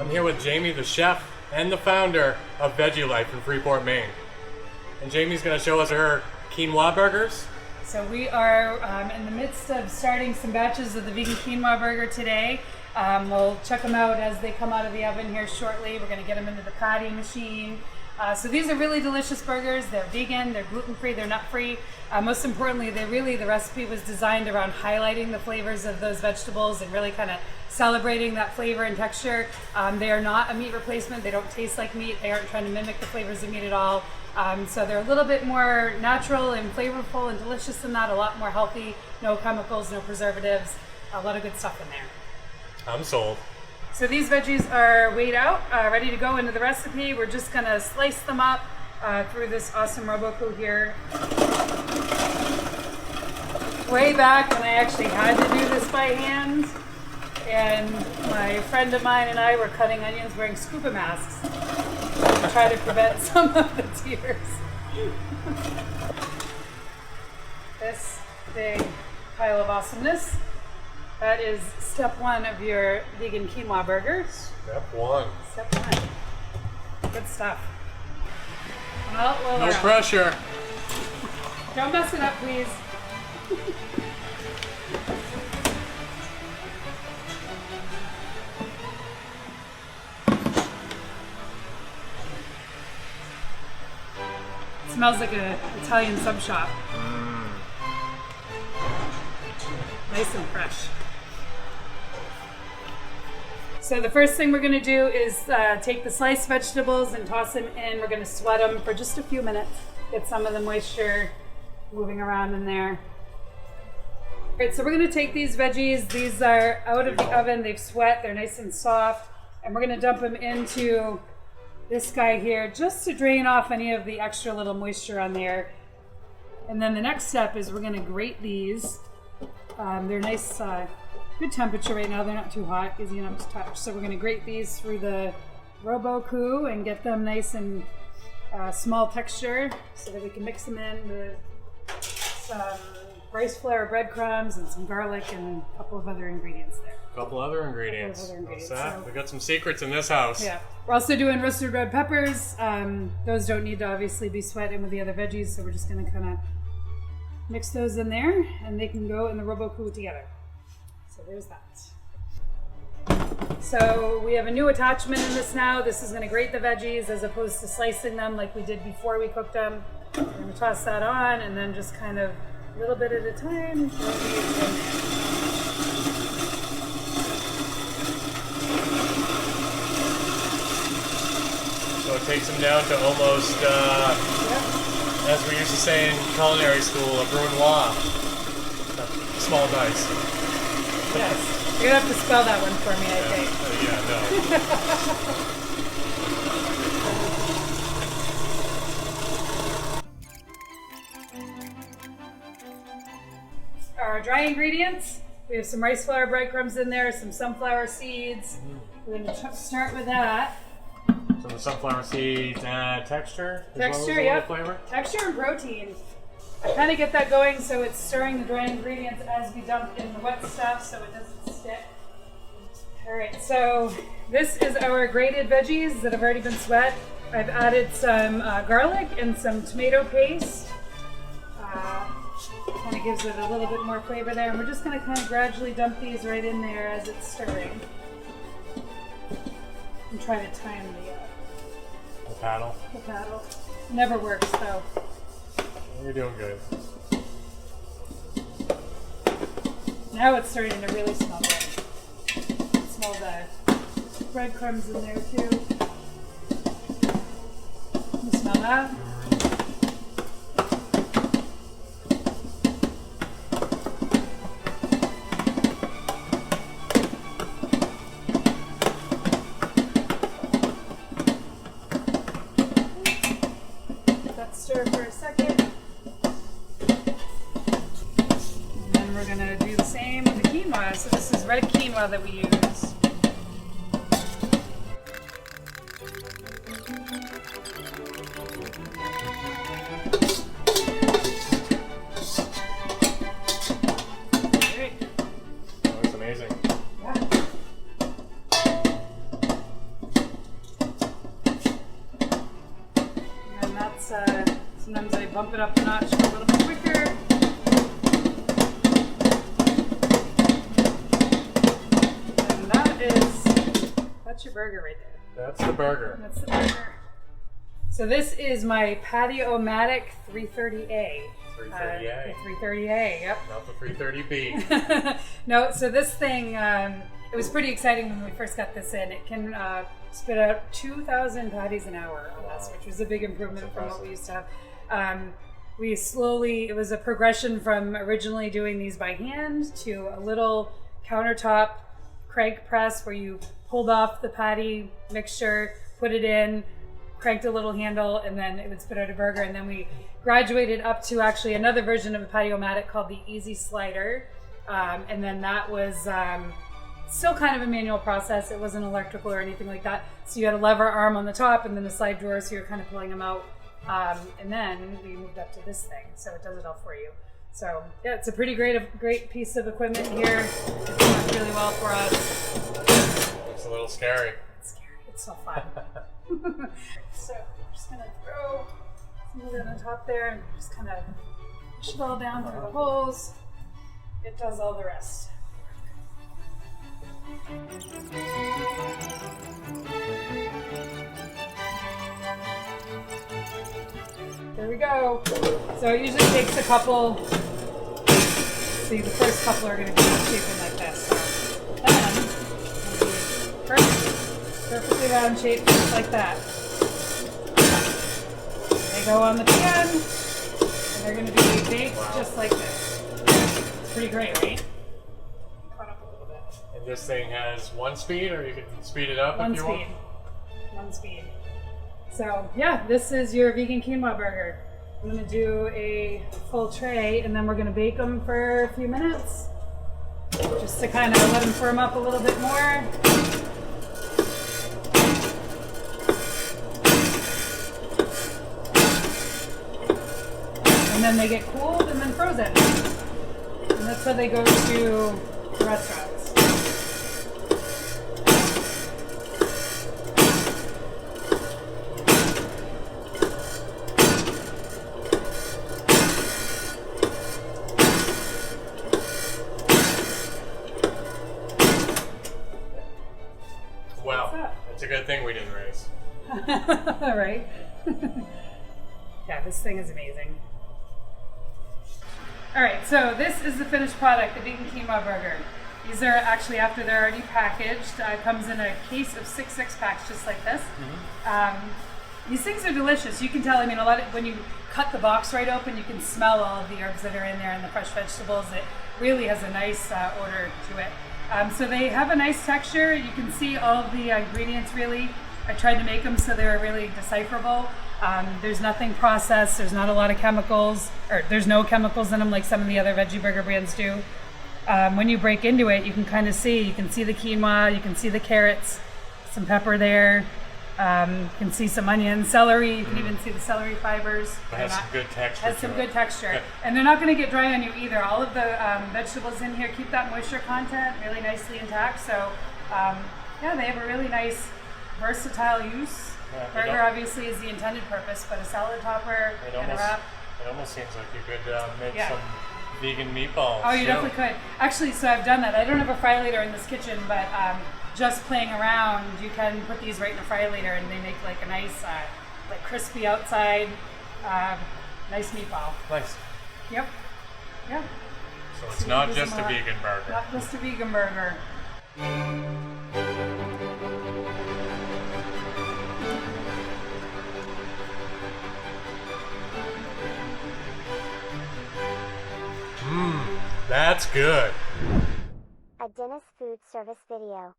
I'm here with Jamie, the chef and the founder of Veggie Life in Freeport, Maine. And Jamie's going to show us her quinoa burgers. So we are in the midst of starting some batches of the vegan quinoa burger today. We'll check them out as they come out of the oven here shortly. We're going to get them into the patty machine. So these are really delicious burgers. They're vegan, they're gluten-free, they're nut-free. Most importantly, the recipe was designed around highlighting the flavors of those vegetables and really kind of celebrating that flavor and texture. They are not a meat replacement. They don't taste like meat. They aren't trying to mimic the flavors of meat at all. So they're a little bit more natural and flavorful and delicious than that, a lot more healthy, no chemicals, no preservatives, a lot of good stuff in there. I'm sold. So these veggies are weighed out, ready to go into the recipe. We're just gonna slice them up through this awesome Robocoo here. Way back when I actually had to do this by hand, and my friend of mine and I were cutting onions wearing scuba masks to try to prevent some of the tears. This big pile of awesomeness. That is step one of your vegan quinoa burgers. Step one. Step one. Good stuff. Well, No pressure. Don't mess it up, please. It smells like an Italian sub shop. Nice and fresh. So the first thing we're going to do is take the sliced vegetables and toss them in. We're going to sweat them for just a few minutes. Get some of the moisture moving around in there. All right, so we're going to take these veggies. These are out of the oven. They've sweat. They're nice and soft. And we're going to dump them into this guy here just to drain off any of the extra little moisture on there. And then the next step is we're going to grate these. They're nice, good temperature right now. They're not too hot, easy enough to touch. So we're going to grate these through the Robocoo and get them nice and small texture so that we can mix them in with some rice flour, breadcrumbs, and some garlic and a couple of other ingredients there. A couple other ingredients. What's that? so, We got some secrets in this house. Yeah. We're also doing roasted red peppers. Those don't need to obviously be sweat in with the other veggies, so we're just going to kind of mix those in there, and they can go in the Robocoo together. So there's that. So we have a new attachment in this now. This is going to grate the veggies as opposed to slicing them like we did before we cooked them. We're going to toss that on, and then just kind of a little bit at a time. So it takes them down to almost, as we used to say in culinary school, a brunoise. Small dice. Yes. You're going to have to spell that one for me, I think. Our dry ingredients, we have some rice flour breadcrumbs in there, some sunflower seeds. We're going to start with that. So the sunflower seeds add texture? Texture, yep. Flavor? Texture and protein. I kind of get that going so it's stirring the dry ingredients as we dump in the wet stuff so it doesn't stick. Alright, so this is our grated veggies that have already been sweat. I've added some garlic and some tomato paste. Kind of gives it a little bit more flavor there. And we're just going to kind of gradually dump these right in there as it's stirring. And try to time the paddle. The paddle. Never works though. You're doing good. Now it's starting to really smell good. Smell the breadcrumbs in there too. You smell that? Stir for a second. And then we're going to do the same with the quinoa. So this is red quinoa that we use. Sometimes I bump it up a notch a little bit quicker. And that's your burger right there. That's the burger. That's the burger. So this is my Patio-O-Matic 330A. 330A. 330A, yep. Not the 330B. No, so this thing, it was pretty exciting when we first got this in. It can spit out 2,000 patties an hour on us, which was a big improvement from what we used to have. It was a progression from originally doing these by hand to a little countertop crank press where you pulled off the patty mixture, put it in, cranked a little handle, and then it would spit out a burger. And then we graduated up to actually another version of the Patio-O-Matic called the Easy Slider. And then that was still kind of a manual process. It wasn't electrical or anything like that. So you had a lever arm on the top and then a slide drawer, so you're kind of pulling them out. And then we moved up to this thing, so it does it all for you. So yeah, it's a pretty great piece of equipment here. It's worked really well for us. Looks a little scary. It's scary. It's so fun. So I'm just gonna throw some of it on top there and just kind of push it all down through the holes. It does all the rest. There we go. So it usually takes a couple. See, the first couple are going to be shaping like this. So then, perfectly round shape, just like that. They go on the pan, and they're going to be baked just like this. It's pretty great, right? Caught up a little bit. And this thing has one speed, or you can speed it up if you want? One speed. So yeah, this is your vegan quinoa burger. I'm gonna do a full tray and then we're gonna bake them for a few minutes. Just to kind of let them firm up a little bit more. And then they get cooled and then frozen. And that's how they go to the restaurants. Well, it's a good thing we didn't race. Right? Yeah, this thing is amazing. Alright, so this is the finished product, the vegan quinoa burger. These are actually, after they're already packaged, comes in a case of 6 packs just like this. These things are delicious. You can tell, I mean, when you cut the box right open, you can smell all of the herbs that are in there and the fresh vegetables. It really has a nice odor to it. So they have a nice texture. You can see all of the ingredients really. I tried to make them so they were really decipherable. There's nothing processed, there's not a lot of chemicals, or there's no chemicals in them like some of the other veggie burger brands do. When you break into it, you can kind of see, you can see the quinoa, you can see the carrots, some pepper there, you can see some onion, celery, you can even see the celery fibers. It has some good texture. Has some good texture. And they're not going to get dry on you either. All of the vegetables in here keep that moisture content really nicely intact. So yeah, they have a really nice versatile use. Yeah, Burger obviously is the intended purpose, but a salad topper and a wrap. It almost seems like you could make some vegan meatballs. Oh, you definitely could. Actually, so I've done that. I don't have a fry later in this kitchen, but just playing around, you can put these right in a fry later and they make like a nice, like crispy outside, nice meatball. Nice. Yep. Yeah. So it's not just a vegan burger. Not just a vegan burger. That's good. A Dennis Food Service video.